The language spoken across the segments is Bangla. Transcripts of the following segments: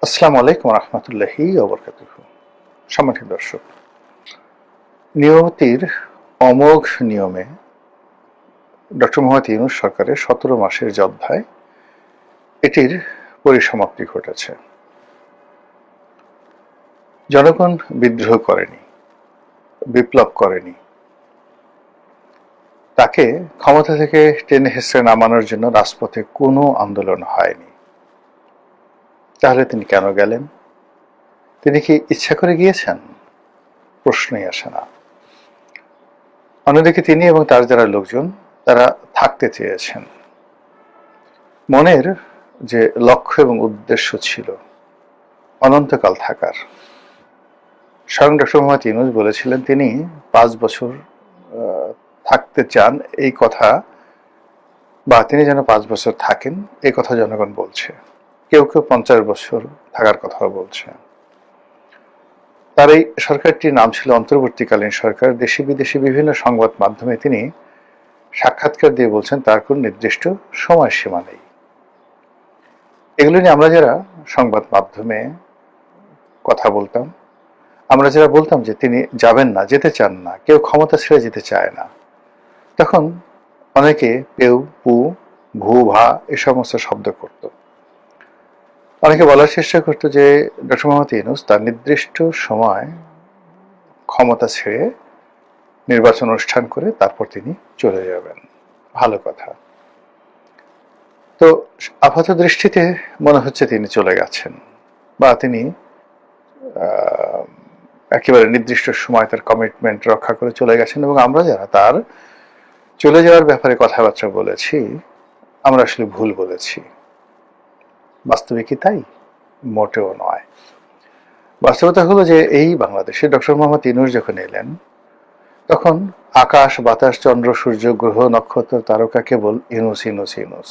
আসসালামু আলাইকুম রহমতুল্লাহি ওয়া বারাকাতুহু। সম্মানিত দর্শক, নিয়তির অমোঘ নিয়মে ডক্টর মোহাম্মদ ইউনূস সরকারের ১৭ মাসের যে অধ্যায়, এটির পরিসমাপ্তি ঘটেছে। জনগণ বিদ্রোহ করেনি, বিপ্লব করেনি, তাকে ক্ষমতা থেকে টেনে হেসড়ে নামানোর জন্য রাজপথে কোনো আন্দোলন হয়নি। তাহলে তিনি কেন গেলেন? তিনি কি ইচ্ছা করে গিয়েছেন? প্রশ্নই আসে না। অন্যদিকে তিনি এবং তার যারা লোকজন, তারা থাকতে চেয়েছেন। মনের যে লক্ষ্য এবং উদ্দেশ্য ছিল অনন্তকাল থাকার, স্বয়ং ডক্টর মোহাম্মদ ইউনূস বলেছিলেন তিনি ৫ বছর থাকতে চান, এই কথা, বা তিনি যেন ৫ বছর থাকেন এই কথা জনগণ বলছে। কেউ কেউ ৫০ বছর থাকার কথাও বলছে। তার এই সরকারটির নাম ছিল অন্তর্বর্তীকালীন সরকার। দেশি বিদেশি বিভিন্ন সংবাদ মাধ্যমে তিনি সাক্ষাৎকার দিয়ে বলছেন তার কোন নির্দিষ্ট সময়সীমা নেই। এগুলো নিয়ে আমরা যারা সংবাদ মাধ্যমে কথা বলতাম, আমরা যারা বলতাম যে তিনি যাবেন না, যেতে চান না, কেউ ক্ষমতা ছেড়ে যেতে চায় না, তখন অনেকে পেউ, পু, ভু, ভা এ সমস্ত শব্দ করত। অনেকে বলার চেষ্টা করত যে ডক্টর মোহাম্মদ ইউনূস তার নির্দিষ্ট সময় ক্ষমতা ছেড়ে নির্বাচন অনুষ্ঠান করে তারপর তিনি চলে যাবেন। ভালো কথা। তো আপাত দৃষ্টিতে মনে হচ্ছে তিনি চলে গেছেন, বা তিনি একেবারে নির্দিষ্ট সময় তার কমিটমেন্ট রক্ষা করে চলে গেছেন, এবং আমরা যারা তার চলে যাওয়ার ব্যাপারে কথাবার্তা বলেছি, আমরা আসলে ভুল বলেছি। বাস্তবে কি তাই? মোটেও নয়। বাস্তবতা হলো যে এই বাংলাদেশে ডক্টর মোহাম্মদ ইউনূস যখন এলেন, তখন আকাশ, বাতাস, চন্দ্র, সূর্য, গ্রহ, নক্ষত্র, তারকা কেবল ইউনূস, ইউনূস, ইউনূস।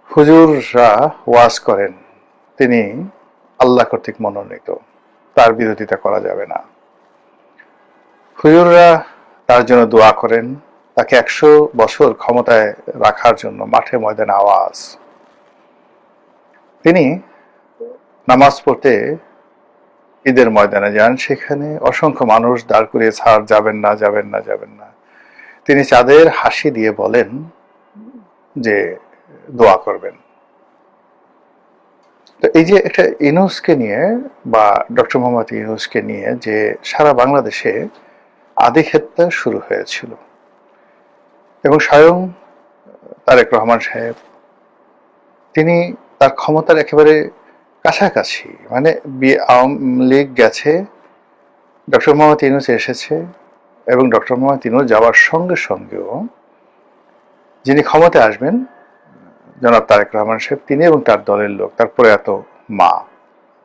হুজুররা ওয়াজ করেন তিনি আল্লাহ কর্তৃক মনোনীত, তার বিরোধিতা করা যাবে না। হুজুররা তার জন্য দোয়া করেন, তাকে ১০০ বছর ক্ষমতায় রাখার জন্য মাঠে ময়দানে আওয়াজ। তিনি নামাজ পড়তে ঈদের ময়দানে যান, সেখানে অসংখ্য মানুষ দাঁড় করিয়ে ছাড়, যাবেন না, যাবেন না, যাবেন না। তিনি চাঁদের হাসি দিয়ে বলেন যে দোয়া করবেন। তো এই যে একটা ইউনূসকে নিয়ে, বা ডক্টর মোহাম্মদ ইউনূসকে নিয়ে যে সারা বাংলাদেশে আধিক্ষেত্তা শুরু হয়েছিল, এবং স্বয়ং তারেক রহমান সাহেব তিনি তার ক্ষমতার একেবারে কাছাকাছি, মানে আওয়ামী লীগ গেছে, ডক্টর মোহাম্মদ ইউনূস এসেছে, এবং ডক্টর মোহাম্মদ ইউনূস যাওয়ার সঙ্গে সঙ্গেও যিনি ক্ষমতায় আসবেন জনাব তারেক রহমান সাহেব, তিনি এবং তার দলের লোক, তার প্রয়াত মা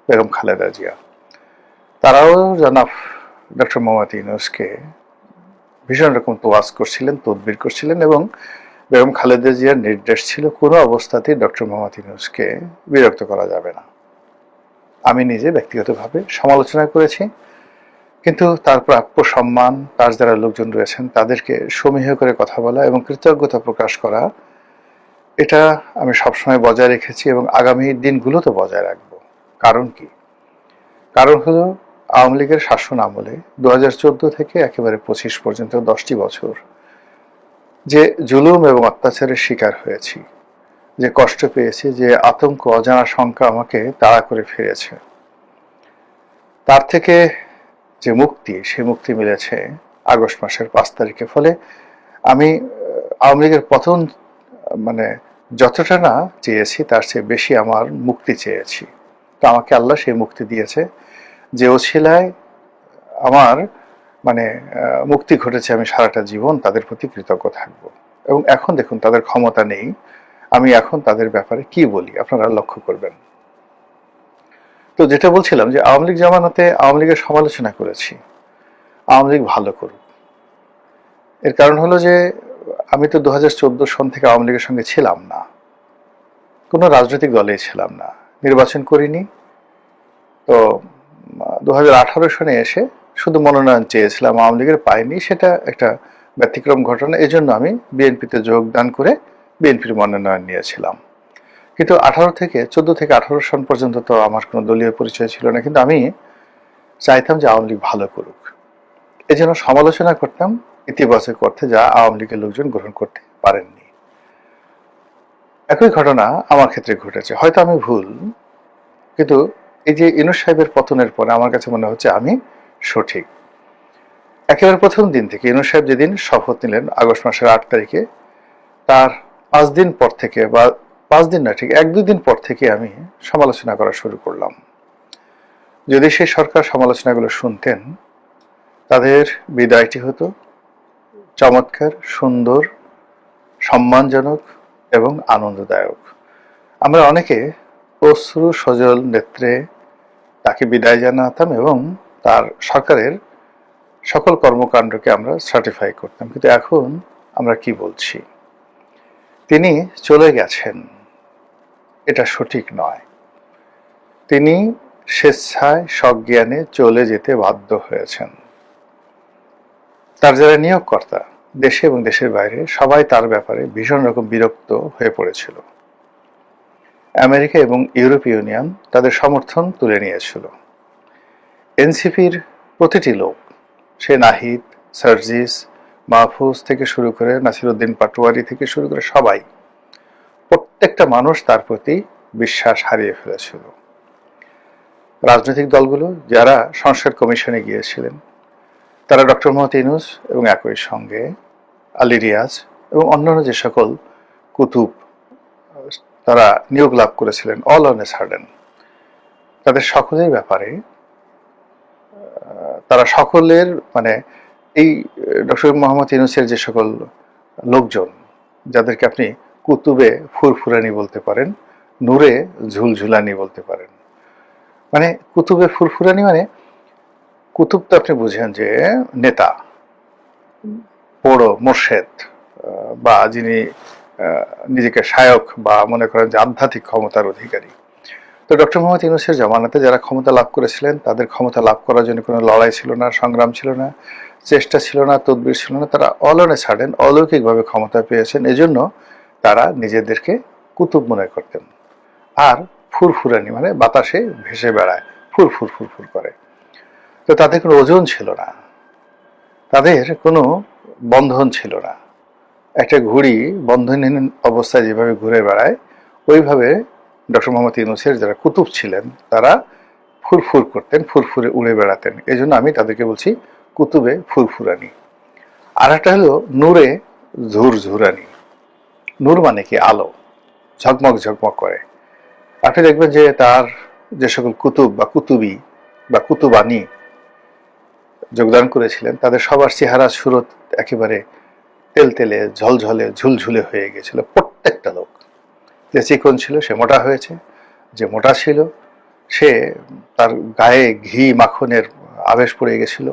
বেগম খালেদা জিয়া, তারাও জনাব ডক্টর মোহাম্মদ ইউনূসকে ভীষণ রকম তোয়াজ করছিলেন, তদবির করছিলেন, এবং বেগম খালেদা জিয়ার নির্দেশ ছিল কোনো অবস্থাতেই ডক্টর মোহাম্মদ ইউনূসকে বিরক্ত করা যাবে না। আমি নিজে ব্যক্তিগতভাবে সমালোচনা করেছি, কিন্তু তার প্রাপ্য সম্মান, তার যারা লোকজন রয়েছেন তাদেরকে সমীহ করে কথা বলা এবং কৃতজ্ঞতা প্রকাশ করা, এটা আমি সবসময় বজায় রেখেছি এবং আগামী দিনগুলোতে বজায় রাখবো। কারণ কি? কারণ হলো আওয়ামী লীগের শাসন আমলে ২০১৪ থেকে একেবারে ২৫ পর্যন্ত ১০টি বছর যে জুলুম এবং অত্যাচারের শিকার হয়েছি, যে কষ্ট পেয়েছি, যে আতঙ্ক, অজানা শঙ্কা আমাকে তাড়া করে ফিরেছে, তার থেকে যে মুক্তি, সে মুক্তি মিলেছে আগস্ট মাসের ৫ তারিখে। ফলে আমি আওয়ামী লীগের পতন মানে যতটা না চেয়েছি তার চেয়ে বেশি আমার মুক্তি চেয়েছি। তো আমাকে আল্লাহ সেই মুক্তি দিয়েছে, যে ওছিলায় আমার মুক্তি ঘটেছে। আমি সারাটা জীবন তাদের প্রতি কৃতজ্ঞ থাকব। এবং এখন দেখুন তাদের ক্ষমতা নেই, আমি এখন তাদের ব্যাপারে কি বলি আপনারা লক্ষ্য করবেন। তো যেটা বলছিলাম যে আওয়ামী লীগ জামানাতে আওয়ামী লীগের সমালোচনা করেছি, আওয়ামী লীগ ভালো করুক। এর কারণ হলো যে আমি তো ২০১৪ সন থেকে আওয়ামী লীগের সঙ্গে ছিলাম না, কোনো রাজনৈতিক দলেই ছিলাম না, নির্বাচন করিনি। তো ২০১৮ সনে এসে শুধু মনোনয়ন চেয়েছিলাম, আওয়ামী লীগের পাইনি, সেটা একটা ব্যতিক্রম ঘটনা। এই জন্য আমি বিএনপিতে যোগদান করে বিএনপির মনোনয়ন নিয়েছিলাম। কিন্তু 14 থেকে 18 সন পর্যন্ত তো আমার কোনো দলীয় পরিচয় ছিল না, কিন্তু আমি চাইতাম যে আওয়ামী লীগ ভালো করুক। এই জন্য সমালোচনা করতাম ইতিবাচক অর্থে, যা আওয়ামী লীগের লোকজন গ্রহণ করতে পারেননি। একই ঘটনা আমার ক্ষেত্রে ঘটেছে, হয়তো আমি ভুল, কিন্তু এই যে ইউনূস সাহেবের পতনের পরে আমার কাছে মনে হচ্ছে আমি সঠিক। একেবারে প্রথম দিন থেকে ইউনূস সাহেব যেদিন শপথ নিলেন আগস্ট মাসের 8 তারিখে, তার 5 দিন পর থেকে, বা 5 দিন না, ঠিক 1-2 দিন পর থেকে আমি সমালোচনা করা শুরু করলাম। যদি সেই সরকার সমালোচনাগুলো শুনতেন, তাদের বিদায়টি হতো চমৎকার, সুন্দর, সম্মানজনক এবং আনন্দদায়ক। আমরা অনেকে অশ্রু সজল নেত্রে তাকে বিদায় জানাতাম এবং তার সরকারের সকল কর্মকাণ্ডকে আমরা সার্টিফাই করতাম। কিন্তু এখন আমরা কি বলছি? তিনি চলে গেছেন, এটা সঠিক নয়। তিনি স্বেচ্ছায় সজ্ঞানে চলে যেতে বাধ্য হয়েছেন। তার যারা নিয়োগকর্তা দেশে এবং দেশের বাইরে, সবাই তার ব্যাপারে ভীষণ রকম বিরক্ত হয়ে পড়েছিল। আমেরিকা এবং ইউরোপীয় ইউনিয়ন তাদের সমর্থন তুলে নিয়েছিল। এনসিপির প্রতিটি লোক, সে নাহিদ, সার্জিস, মাহফুজ থেকে শুরু করে নাসিরউদ্দিন পাটোয়ারি থেকে শুরু করে সবাই, প্রত্যেকটা মানুষ তার প্রতি বিশ্বাস হারিয়ে ফেলেছিল। রাজনৈতিক দলগুলো যারা সংস্কার কমিশনে গিয়েছিলেন, তারা ডক্টর মোহাম্মদ ইউনূস এবং একই সঙ্গে আলী রিয়াজ এবং অন্যান্য যে সকল কুতুব তারা নিয়োগ লাভ করেছিলেন, অল অন এ সাডেন, তাদের সকলের ব্যাপারে তারা সকলের মানে এই ডক্টর মোহাম্মদ ইউনূসের যে সকল লোকজন, যাদেরকে আপনি কুতুবে ফুরফুরানি বলতে পারেন, নূরে ঝুলঝুলানি বলতে পারেন, মানে কুতুবে ফুরফুরানি মানে কুতুব তো আপনি বুঝেন যে নেতা, বড় মোর্শেদ, বা যিনি নিজেকে শায়ক বা মনে করেন যে আধ্যাত্মিক ক্ষমতার অধিকারী। তো ডক্টর মোহাম্মদ ইউনূসের জামানাতে যারা ক্ষমতা লাভ করেছিলেন, তাদের ক্ষমতা লাভ করার জন্য কোনো লড়াই ছিল না, সংগ্রাম ছিল না, চেষ্টা ছিল না, তদবির ছিল না। তারা অল অন এ সাডেন অলৌকিকভাবে ক্ষমতা পেয়েছেন, এজন্য তারা নিজেদেরকে কুতুব মনে করতেন। আর ফুরফুরানি মানে বাতাসে ভেসে বেড়ায়, ফুরফুর ফুরফুর করে। তো তাদের কোনো ওজন ছিল না, তাদের কোনো বন্ধন ছিল না। একটা ঘুড়ি বন্ধনহীন অবস্থায় যেভাবে ঘুরে বেড়ায়, ওইভাবে ডক্টর মোহাম্মদ ইউনূসের যারা কুতুব ছিলেন তারা ফুরফুর করতেন, ফুরফুরে উড়ে বেড়াতেন। এই জন্য আমি তাদেরকে বলছি কুতুবে ফুরফুরানি। আর একটা হলো নূরে ঝুরঝুরানি। নূর মানে কি? আলো, ঝকমক ঝকমক করে। আপনি দেখবেন যে তার যে সকল কুতুব বা কুতুবি বা কুতুবানি যোগদান করেছিলেন, তাদের সবার চেহারা সুরত একেবারে তেলতেলে, ঝলঝলে, ঝুলঝুলে হয়ে গেছিল। প্রত্যেকটা লোক, যে চিকন ছিল সে মোটা হয়েছে, যে মোটা ছিল সে তার গায়ে ঘি মাখনের আবেশ পড়ে গেছিল,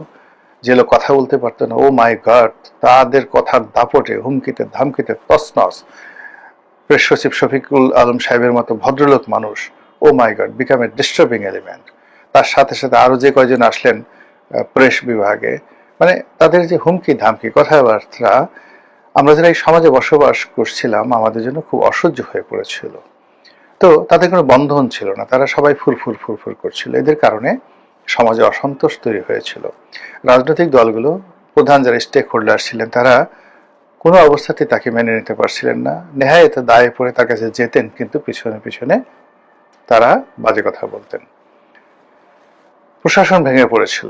যে লোক কথা বলতে পারতো না, ও মাই গড, তাদের কথার দাপটে, হুমকিতে ধামকিতে তছনছ। প্রেস সচিব শফিকুল আলম সাহেবের মতো ভদ্রলোক মানুষ, oh my god, become a disturbing element. তার সাথে সাথে আরো যে কয়জন আসলেন প্রেস বিভাগে, মানে তাদের যে হুমকি ধামকি কথাবার্তা, আমরা যারা এই সমাজে বসবাস করছিলাম আমাদের জন্য খুব অসহ্য হয়ে পড়েছিল। তো তাদের কোনো বন্ধন ছিল না, তারা সবাই ফুরফুর ফুরফুর করছিল। এদের কারণে সমাজে অসন্তোষ তৈরি হয়েছিল। রাজনৈতিক দলগুলো, প্রধান যারা স্টেক হোল্ডার ছিলেন, তারা কোনো অবস্থাতে তাকে মেনে নিতে পারছিলেন না। নেহায়েত দায়ে পড়ে তার কাছে যেতেন, কিন্তু পিছনে পিছনে তারা বাজে কথা বলতেন। প্রশাসন ভেঙে পড়েছিল,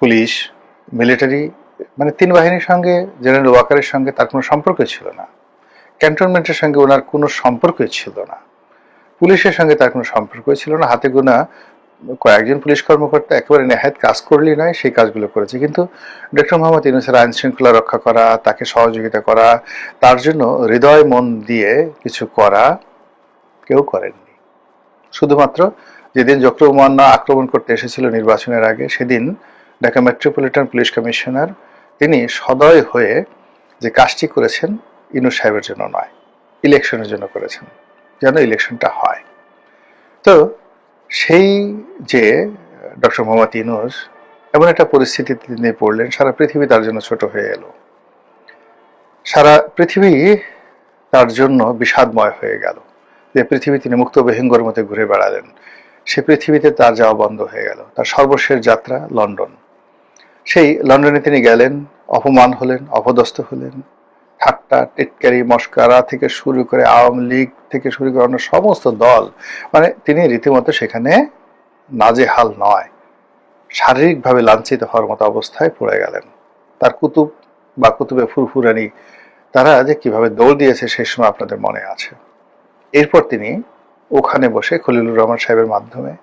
পুলিশ, মিলিটারি, মানে 3 বাহিনীর সঙ্গে জেনারেল ওয়াকারের সঙ্গে তার কোনো সম্পর্ক ছিল না। ক্যান্টনমেন্টের সঙ্গে ওনার কোনো সম্পর্কই ছিল না। পুলিশের সঙ্গে তার কোনো সম্পর্কই ছিল না। হাতে গোনা কয়েকজন পুলিশ কর্মকর্তা একেবারে নেহায়েত কাজ করলেই নয়, সেই কাজগুলো করেছে। কিন্তু ডক্টর মোহাম্মদ ইউনূসের আইন শৃঙ্খলা রক্ষা করা, তাকে সহযোগিতা করা, তার জন্য হৃদয় মন দিয়ে কিছু করা কেউ করেননি। শুধুমাত্র যেদিন জকরুমান্না আক্রমণ করতে এসেছিল নির্বাচনের আগে, সেদিন ঢাকা মেট্রোপলিটন পুলিশ কমিশনার তিনি সদয় হয়ে যে কাজটি করেছেন, ইউনূস সাহেবের জন্য নয়, ইলেকশনের জন্য করেছেন, যেন ইলেকশনটা হয়। তো সেই যে ডক্টর মোহাম্মদ ইউনূস এমন একটা পরিস্থিতিতে তিনি পড়লেন, সারা পৃথিবী তার জন্য ছোট হয়ে এলো, সারা পৃথিবী তার জন্য বিষাদময় হয়ে গেল। যে পৃথিবী তিনি মুক্ত বিহঙ্গর মতো ঘুরে বেড়ালেন, সে পৃথিবীতে তার যাওয়া বন্ধ হয়ে গেল। তার সর্বশেষ যাত্রা লন্ডন। সেই লন্ডনে তিনি গেলেন, অপমান হলেন, অপদস্থ হলেন, ঠাট্টা টিটকারি মস্কারা থেকে শুরু করে আওয়ামী লীগ থেকে শুরু করে অন্য সমস্ত দল, মানে তিনি রীতিমতো সেখানে নাজেহাল নয়, শারীরিকভাবে লাঞ্ছিত হওয়ার মতো অবস্থায় পড়ে গেলেন। তার কুতুব বা কুতুবে ফুরফুরানি তারা যে কিভাবে দৌড় দিয়েছে সেই সময় আপনাদের মনে আছে। এরপর তিনি ওখানে বসে খলিলুর রহমান সাহেবের মাধ্যমে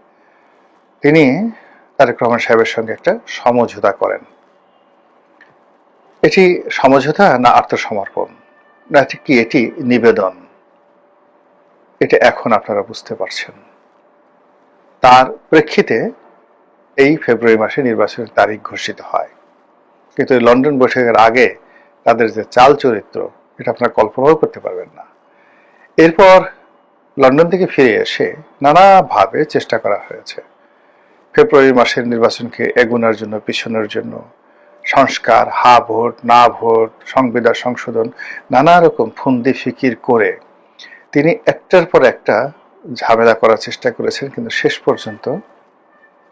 তিনি তারেক রহমান সাহেবের সঙ্গে একটা সমঝোতা করেন। এটি সমঝোতা না আত্মসমর্পণ, না কি এটি নিবেদন, এটা এখন আপনারা বুঝতে পারছেন। তার প্রেক্ষিতে এই ফেব্রুয়ারি মাসে নির্বাচনের তারিখ ঘোষিত হয়। কিন্তু লন্ডন বৈঠকের আগে তাদের যে চাল চরিত্র, এটা আপনারা কল্পনাও করতে পারবেন না। এরপর লন্ডন থেকে ফিরে এসে নানাভাবে চেষ্টা করা হয়েছে ফেব্রুয়ারি মাসের নির্বাচনকে এগোনোর জন্য, পিছনের জন্য, সংস্কার, হা ভোট না ভোট, সংবিধান সংশোধন, নানা রকম ফন্দি ফিকির করে তিনি একটার পর একটা ঝামেলা করার চেষ্টা করেছেন, কিন্তু শেষ পর্যন্ত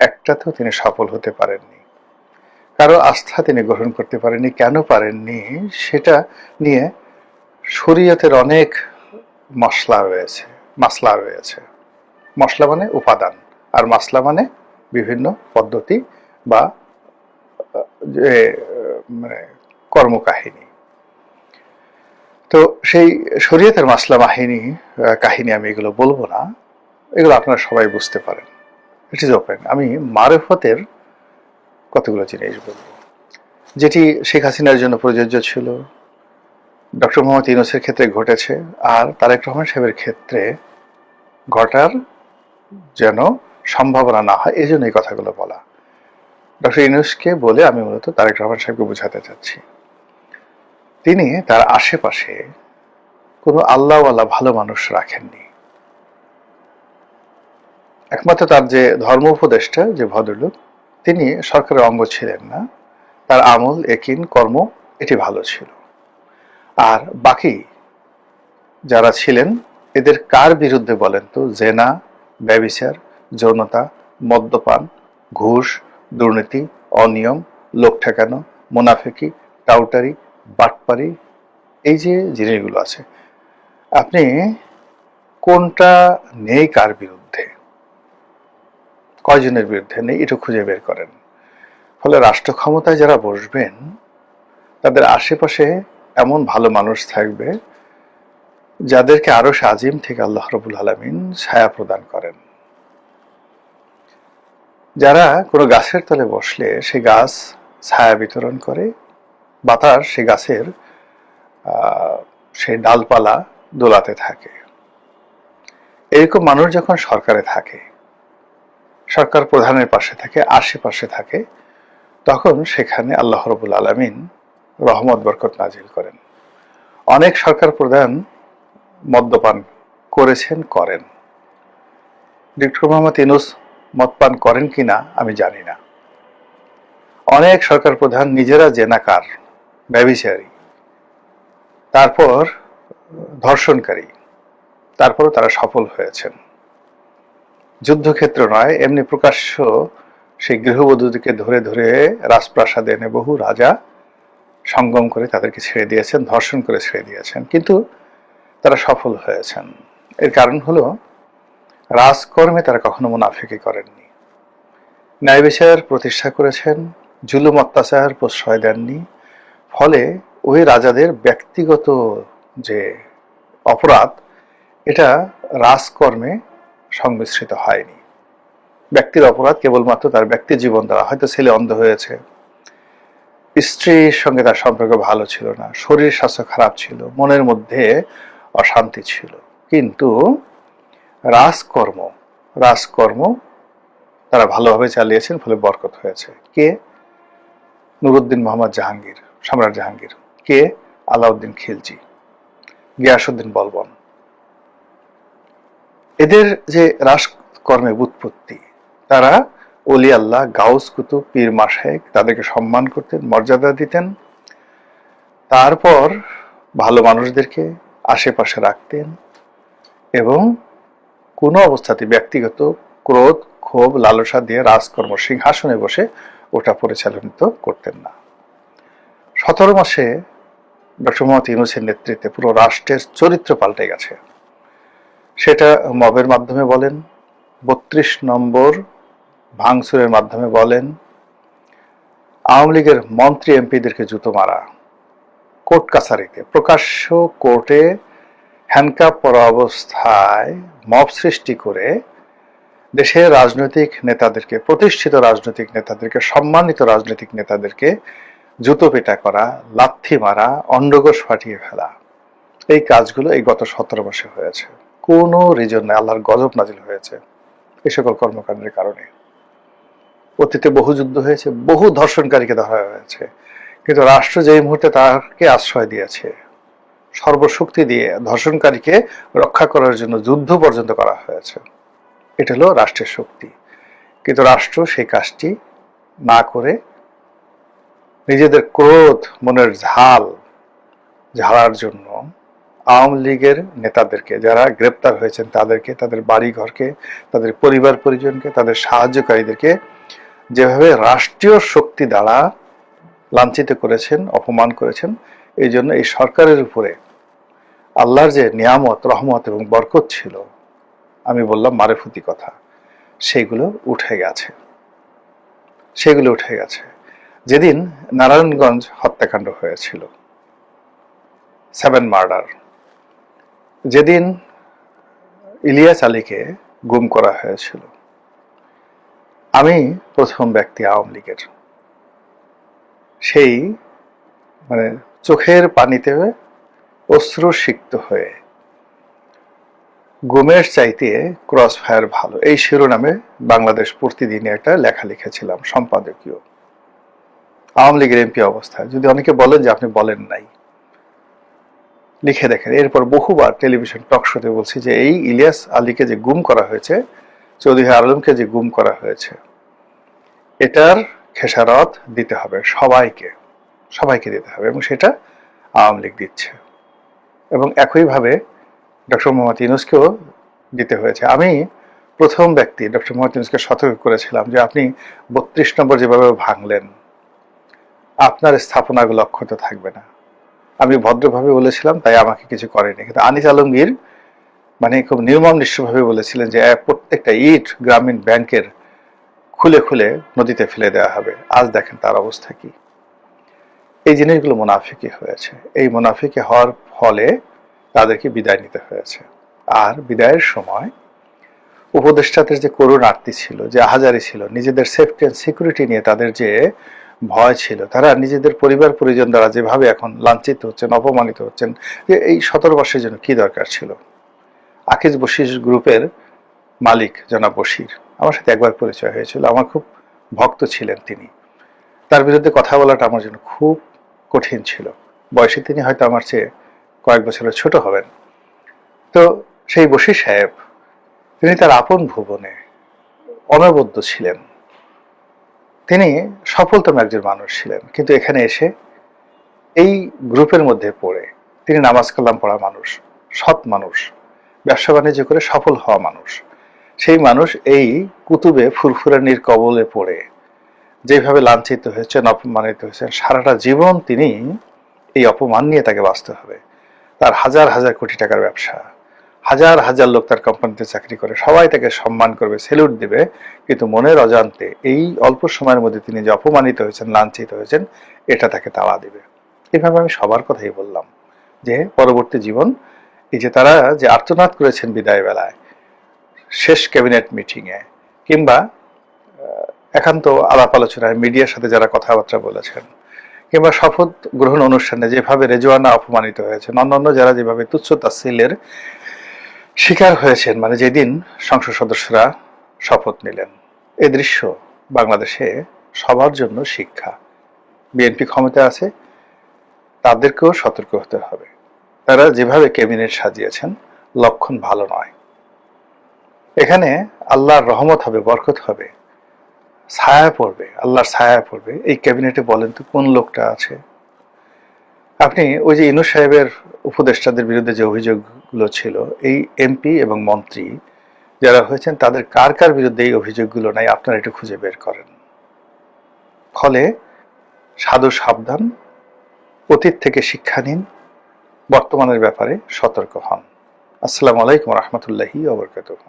একটাতেও তিনি সফল হতে পারেননি। কারো আস্থা তিনি গ্রহণ করতে পারেননি। কেন পারেননি সেটা নিয়ে শরীয়তের অনেক মাসলা রয়েছে। মশলা মানে উপাদান, আর মাসলা মানে বিভিন্ন পদ্ধতি বা যে মানে কর্মকাহিনী। তো সেই শরীয়তের মাসলা কাহিনী আমি এগুলো বলবো না, এগুলো আপনারা সবাই বুঝতে পারেন। It is open. আমি মারেফতের কতগুলো জিনিস বলবো, যেটি শেখ হাসিনার জন্য প্রযোজ্য ছিল, ডক্টর মোহাম্মদ ইউনূসের ক্ষেত্রে ঘটেছে, আর তারেক রহমান সাহেবের ক্ষেত্রে ঘটার যেন সম্ভাবনা না হয়, এই জন্য এই কথাগুলো বলা। ডক্টর ইউনূসকে বলে আমি মূলত তারেক রহমান সাহেবকে বোঝাতে চাচ্ছি, তিনি তার আশেপাশে কোনো আল্লাহওয়ালা ভালো মানুষ রাখেননি। একমাত্র তার যে ধর্ম উপদেষ্টা, যে ভদ্রলোক, তিনি সরকারের অঙ্গ ছিলেন না, তার আমল একিন কর্ম এটি ভালো ছিল। আর বাকি যারা ছিলেন এদের কার বিরুদ্ধে বলেন তো? জেনা, ব্যভিচার, যৌনতা, মদ্যপান, ঘুষ, দুর্নীতি, অনিয়ম, লোক ঠেকানো, মুনাফিকি, টাউটারি, বাটপারি, এই যে জিনিসগুলো আছে, আপনি কোনটা নেই কার বিরুদ্ধে, কয়জনের বিরুদ্ধে নেই, এটা খুঁজে বের করেন। ফলে রাষ্ট্র ক্ষমতায় যারা বসবেন তাদের আশেপাশে এমন ভালো মানুষ থাকবে যাদেরকে আরশ আজিম থেকে আল্লাহ রাব্বুল আলামিন ছায়া প্রদান করেন। যারা কোনো গাছের তলে বসলে সে গাছ ছায়া বিতরণ করে, বাতাস সে গাছের সেই ডালপালা দোলাতে থাকে। এরকম মানুষ যখন সরকারে থাকে, সরকার প্রধানের পাশে থাকে, আশেপাশে থাকে, তখন সেখানে আল্লাহ রাব্বুল আলামিন রহমত বরকত নাজিল করেন। অনেক সরকার প্রধান মদ্যপান করেছেন, করেন। ডক্টর মোহাম্মদ ইউনূস মদপান করেন কিনা আমি জানি না। অনেক সরকার প্রধান নিজেরা জেনাকার, ব্যভিচারী, তারপর ধর্ষণকারী, তারপরও তারা সফল হয়েছেন। যুদ্ধক্ষেত্র নয়, এমনি প্রকাশ্য সেই গৃহবধূকে ধরে ধরে রাজপ্রাসাদে এনে বহু রাজা সঙ্গম করে তাদেরকে ছেড়ে দিয়েছেন, ধর্ষণ করে ছেড়ে দিয়েছেন, কিন্তু তারা সফল হয়েছেন। এর কারণ হলো রাজকর্মে তারা কখনো মুনাফিকি করেননি, ন্যায় বিচার প্রতিষ্ঠা করেছেন, জুলুম অত্যাচার প্রশ্রয় দেননি। ফলে ওই রাজাদের ব্যক্তিগত যে অপরাধ, এটা রাজকর্মে সংমিশ্রিত হয়নি। ব্যক্তির অপরাধ কেবলমাত্র তার ব্যক্তি জীবন দ্বারা, হয়তো ছেলে অন্ধ হয়েছে, স্ত্রীর সঙ্গে তার সম্পর্ক ভালো ছিল না, শরীর স্বাস্থ্য খারাপ ছিল, মনের মধ্যে অশান্তি ছিল, কিন্তু রাজকর্ম তারা ভালোভাবে চালিয়েছেন, ফলে বরকত হয়েছে। কে? নুরুদ্দিন মোহাম্মদ জাহাঙ্গীর, সম্রাট জাহাঙ্গীর। কে? আলাউদ্দিন খিলজি, গিয়াসউদ্দিন বলবন। এদের যে রাজকর্মে উৎপত্তি, তারা ওলি আল্লাহ, গাউস কুতুব, পীর মাশায়েখ, তাদেরকে সম্মান করতেন, মর্যাদা দিতেন। তারপর ভালো মানুষদেরকে আশেপাশে রাখতেন এবং কোনো অবস্থাতে ব্যক্তিগত ক্রোধ, ক্ষোভ, লালসা দিয়ে রাজকর্ম সিংহাসনে বসে ওটা পরিচালিত করতেন না। 17 মাসে ডক্টর মোহাম্মদ ইউনূসের নেতৃত্বে পুরো রাষ্ট্রের চরিত্র পাল্টে গেছে। সেটা মবের মাধ্যমে বলেন, 32 নম্বর ভাঙচুরের মাধ্যমে বলেন, আওয়ামী লীগের মন্ত্রী এমপিদেরকে জুতো মারা, কোর্ট কাছারিতে প্রকাশ্য কোর্টে হ্যান্ডকাপ পরা অবস্থায় মব সৃষ্টি করে দেশের রাজনৈতিক নেতাদেরকে, প্রতিষ্ঠিত রাজনৈতিক নেতাদেরকে, সম্মানিত রাজনৈতিক নেতাদেরকে জুতো পেটা করা, লাথি মারা, অন্ডকোষ ফাটিয়ে ফেলা, এই কাজগুলো এই গত 17 মাসে হয়েছে। কোনো রিজন নেই, আল্লাহর গজব নাজিল হয়েছে এই সকল কর্মকাণ্ডের কারণে। অতীতে বহু যুদ্ধ হয়েছে, বহু ধর্ষণকারীকে ধরা হয়েছে, কিন্তু রাষ্ট্র যেই মুহূর্তে তাকে আশ্রয় দিয়েছে, সর্বশক্তি দিয়ে ধর্ষণকারীকে রক্ষা করার জন্য যুদ্ধ পর্যন্ত করা হয়েছে। এটা হলো রাষ্ট্রের শক্তি। কিন্তু রাষ্ট্র সেই কাজটি না করে নিজেদের ক্রোধ, মনের ঝাল ঝাড়ার জন্য আওয়ামী লীগের নেতাদেরকে, যারা গ্রেপ্তার হয়েছেন তাদেরকে, তাদের বাড়ি ঘরকে, তাদের পরিবার পরিজনকে, তাদের সাহায্যকারীদেরকে যেভাবে রাষ্ট্রীয় শক্তি দ্বারা লাঞ্ছিত করেছেন, অপমান করেছেন, এই জন্য এই সরকারের উপরে আল্লাহর যে নিয়ামত, রহমত এবং বরকত ছিল, আমি বললাম মারেফতি কথা, সেগুলো উঠে গেছে। সেগুলো উঠে গেছে। যেদিন নারায়ণগঞ্জ হত্যাকাণ্ড হয়েছিল, 7 মার্ডার, যেদিন ইলিয়াস আলীকে গুম করা হয়েছিল, আমি প্রথম ব্যক্তি আওয়ামী লীগের সেই চোখের পানিতে অশ্রুসিক্ত হয়ে গুমের চাইতে ক্রস ফায়ার ভালো, এই শিরোনামে বাংলাদেশ প্রতিদিনে একটা লেখা লিখেছিলাম সম্পাদকীয়, আওয়ামী লীগের এমপি অবস্থায়। যদি অনেকে বলেন যে আপনি বলেন নাই, লিখে দেখেন। এরপর বহুবার টেলিভিশন টক শোতে বলছি যে এই ইলিয়াস আলীকে যে গুম করা হয়েছে, চৌধুরী আলমকে যে গুম করা হয়েছে, এটার খেসারত দিতে হবে সবাইকে, সবাইকে দিতে হবে, এবং সেটা আওয়ামী লীগ দিচ্ছে। এবং একইভাবে ডক্টর মোহাম্মদ ইউনূসকেও দিতে হয়েছে। আমি প্রথম ব্যক্তি ডক্টর মোহাম্মদ ইউনূসকে সতর্ক করেছিলাম যে আপনি 32 নম্বর যেভাবে ভাঙলেন, আপনার স্থাপনাগুলো অক্ষত থাকবে না। আমি ভদ্রভাবে বলেছিলাম, তাই আমাকে কিছু করেনি। কিন্তু আনিস আলমগীর খুব নির্মম নিষ্ঠভাবে বলেছিলেন যে প্রত্যেকটা ইট গ্রামীণ ব্যাংকের খুলে খুলে নদীতে ফেলে দেওয়া হবে। আজ দেখেন তার অবস্থা কি। এই জিনিসগুলো মুনাফিকি হয়েছে। এই মুনাফিকি হওয়ার ফলে তাদেরকে বিদায় নিতে হয়েছে। আর বিদায়ের সময় উপদেষ্টাদের যে করুণ আরতি ছিল, যে আহাজারি ছিল, নিজেদের সেফটি অ্যান্ড সিকিউরিটি নিয়ে তাদের যে ভয় ছিল, তারা নিজেদের পরিবার পরিজন দ্বারা যেভাবে এখন লাঞ্ছিত হচ্ছেন, অপমানিত হচ্ছেন, যে এই 17 বর্ষের জন্য কি দরকার ছিল। আকিজ বশির গ্রুপের মালিক জনাব বশির, আমার সাথে একবার পরিচয় হয়েছিল, আমার খুব ভক্ত ছিলেন তিনি। তার বিরুদ্ধে কথা বলাটা আমার জন্য খুব কঠিন ছিল। বয়সে তিনি হয়তো আমার চেয়ে কয়েক বছরের ছোট হবেন। তো সেই বশির সাহেব, তিনি তার আপন ভুবনে অনবদ্য ছিলেন। তিনি সফলতম একজন মানুষ ছিলেন, কিন্তু এখানে এসে এই গ্রুপের মধ্যে পড়ে, তিনি নামাজ কালাম পড়া মানুষ, সৎ মানুষ, ব্যবসা বাণিজ্য করে সফল হওয়া মানুষ, সেই মানুষ এই কুতুবে ফুরফুরানির কবলে পড়ে যেভাবে লাঞ্ছিত হয়েছেন, অপমানিত হয়েছেন, সারাটা জীবন তিনি এই অপমান নিয়ে তাকে বাঁচতে হবে। তার হাজার হাজার কোটি টাকার ব্যবসা, হাজার হাজার লোক তার কোম্পানিতে চাকরি করে, সবাই তাকে সম্মান করবে, সেলুট দিবে, কিন্তু মনের অজান্তে এই অল্প সময়ের মধ্যে তিনি যে অপমানিত হয়েছেন, লাঞ্ছিত হয়েছেন, এটা তাকে তাড়া দিবে। এভাবে আমি সবার কথাই বললাম যে পরবর্তী জীবন, এই যে তারা যে আর্তনাদ করেছেন বিদায় বেলায়, শেষ ক্যাবিনেট মিটিংয়ে, কিংবা একান্ত আলাপ আলোচনায় মিডিয়ার সাথে যারা কথাবার্তা বলেছেন, কিংবা শপথ গ্রহণ অনুষ্ঠানে যেভাবে রেজওয়ানা অপমানিত হয়েছেন, অন্যান্য যারা যেভাবে তুচ্ছ তাচ্ছিল্যের শিকার হয়েছেন, যেদিন সংসদ সদস্যরা শপথ নিলেন, এই দৃশ্য বাংলাদেশে সবার জন্য শিক্ষা। বিএনপি ক্ষমতায় আছে, তাদেরকেও সতর্ক হতে হবে। তারা যেভাবে ক্যাবিনেট সাজিয়েছেন, লক্ষণ ভালো নয়। এখানে আল্লাহর রহমত হবে, বরকত হবে, ছায়া পড়বে, আল্লাহর ছায়া পড়বে। এই ক্যাবিনেটে বলেন তো কোন লোকটা আছে? আপনি ওই যে ইউনূস সাহেবের উপদেষ্টাদের বিরুদ্ধে যে অভিযোগগুলো ছিল, এই এমপি এবং মন্ত্রী যারা হয়েছেন তাদের কার কার বিরুদ্ধে এই অভিযোগগুলো নাই আপনারা একটু খুঁজে বের করেন। ফলে সাধু সাবধান, অতীত থেকে শিক্ষা নিন, বর্তমানের ব্যাপারে সতর্ক হন। আসসালামু আলাইকুম ওয়া রাহমাতুল্লাহি ওয়া বারাকাতুহু।